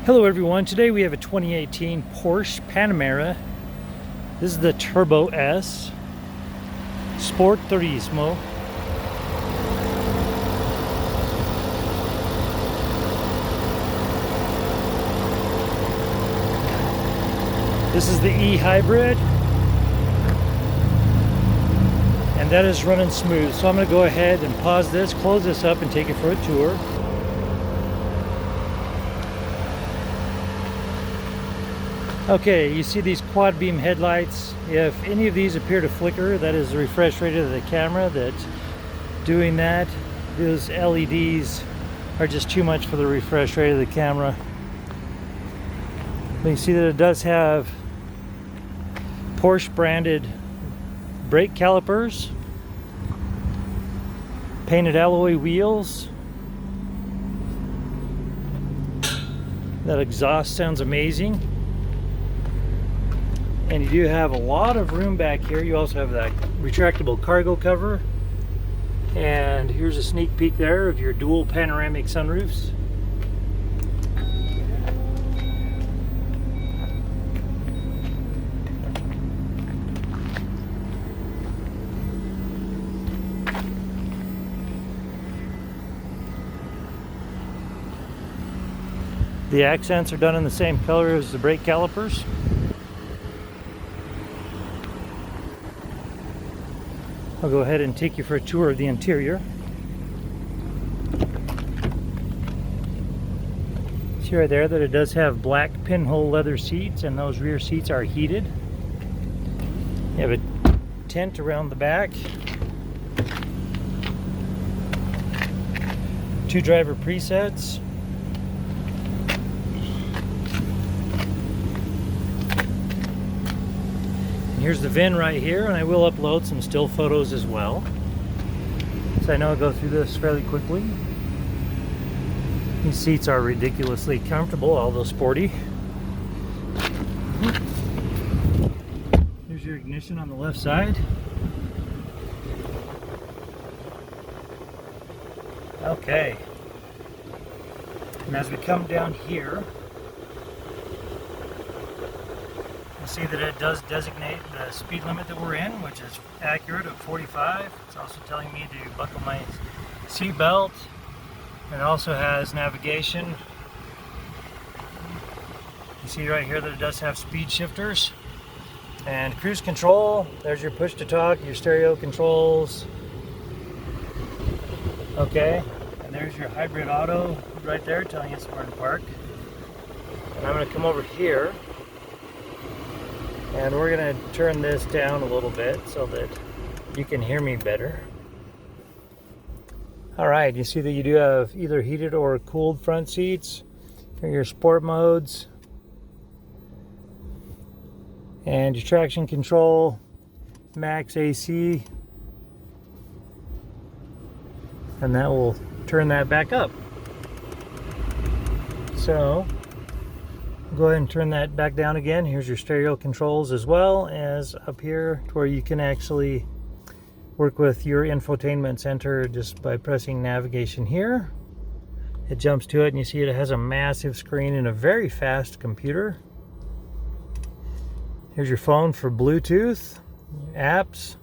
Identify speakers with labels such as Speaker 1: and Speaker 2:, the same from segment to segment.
Speaker 1: Hello everyone, today we have a 2018 Porsche Panamera. This is the Turbo S Sport Turismo. This is the E-Hybrid, and that is running smooth. So I'm going to go ahead and pause this, close this up, and take it for a tour. Okay, you see these quad beam headlights. If any of these appear to flicker, that is the refresh rate of the camera that's doing that. Those LEDs are just too much for the refresh rate of the camera. But you see that it does have Porsche branded brake calipers, painted alloy wheels. That exhaust sounds amazing. And you do have a lot of room back here. You also have that retractable cargo cover. And here's a sneak peek there of your dual panoramic sunroofs. The accents are done in the same color as the brake calipers. I'll go ahead and take you for a tour of the interior. See right there that it does have black pinhole leather seats, and those rear seats are heated. You have a tent around the back. 2 driver presets. Here's the VIN right here, and I will upload some still photos as well, so I know I'll go through this fairly quickly. These seats are ridiculously comfortable, although sporty. Here's your ignition on the left side. Okay, and as we come down here, see that it does designate the speed limit that we're in, which is accurate at 45. It's also telling me to buckle my seat belt. It also has navigation. You see right here that it does have speed shifters and cruise control. There's your push to talk, your stereo controls. Okay, and there's your hybrid auto right there telling you it's where to park. And I'm going to come over here, and we're going to turn this down a little bit so that you can hear me better. Alright, you see that you do have either heated or cooled front seats. Here are your sport modes. And your traction control, max AC. And that will turn that back up. So go ahead and turn that back down again. Here's your stereo controls, as well as up here to where you can actually work with your infotainment center just by pressing navigation here. It jumps to it, and you see it has a massive screen and a very fast computer. Here's your phone for Bluetooth, apps,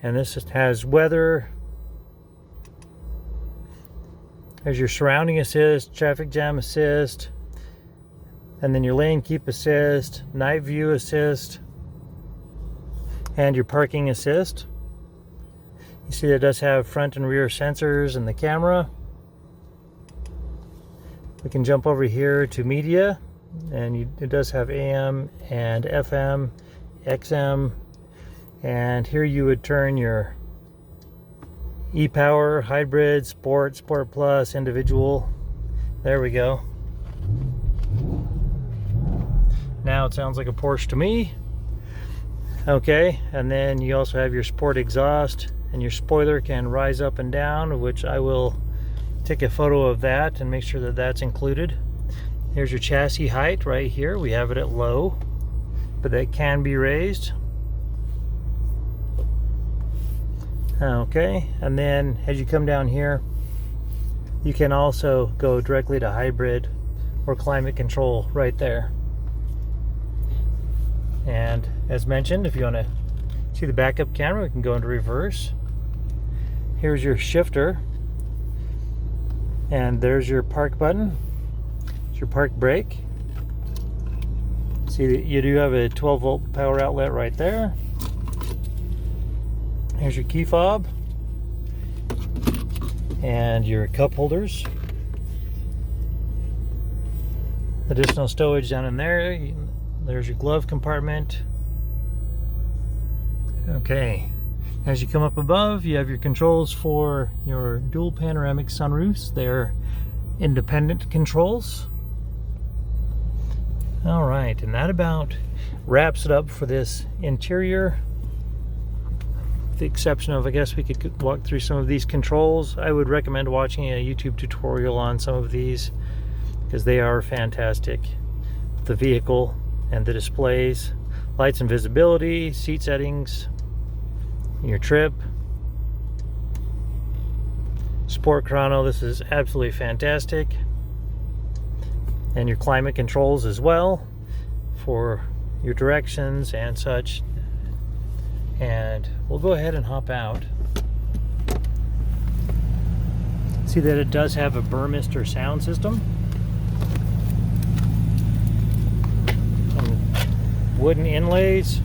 Speaker 1: and this just has weather. There's your surrounding assist, traffic jam assist, and then your lane keep assist, night view assist, and your parking assist. You see it does have front and rear sensors in the camera. We can jump over here to media, and it does have AM and FM, XM, and here you would turn your e-power, hybrid, sport, sport plus, individual. There we go. Now it sounds like a Porsche to me. Okay, and then you also have your sport exhaust, and your spoiler can rise up and down, which I will take a photo of that and make sure that that's included. Here's your chassis height right here. We have it at low, but that can be raised. Okay, and then as you come down here, you can also go directly to hybrid or climate control right there. And as mentioned, if you want to see the backup camera, we can go into reverse. Here's your shifter, and there's your park button. It's your park brake. See that you do have a 12-volt power outlet right there. Here's your key fob and your cup holders. Additional stowage down in there. There's your glove compartment. Okay, as you come up above, you have your controls for your dual panoramic sunroofs. They're independent controls. All right, and that about wraps it up for this interior. With the exception of, I guess we could walk through some of these controls. I would recommend watching a YouTube tutorial on some of these because they are fantastic. The vehicle and the displays, lights and visibility, seat settings, your trip, sport chrono. This is absolutely fantastic. And your climate controls as well for your directions and such. And we'll go ahead and hop out. See that it does have a Burmester sound system. Wooden inlays.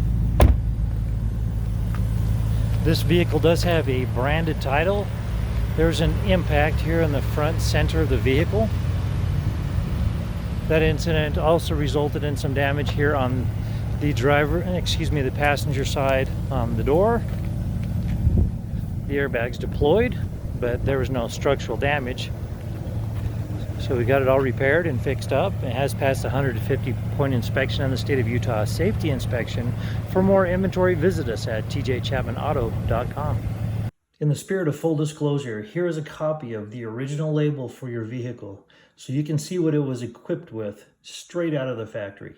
Speaker 1: This vehicle does have a branded title. There's an impact here in the front center of the vehicle. That incident also resulted in some damage here on the the passenger side on the door. The airbags deployed, but there was no structural damage. So we got it all repaired and fixed up. It has passed a 150-point inspection on the state of Utah safety inspection. For more inventory, visit us at tjchapmanauto.com. In the spirit of full disclosure, here is a copy of the original label for your vehicle, so you can see what it was equipped with straight out of the factory.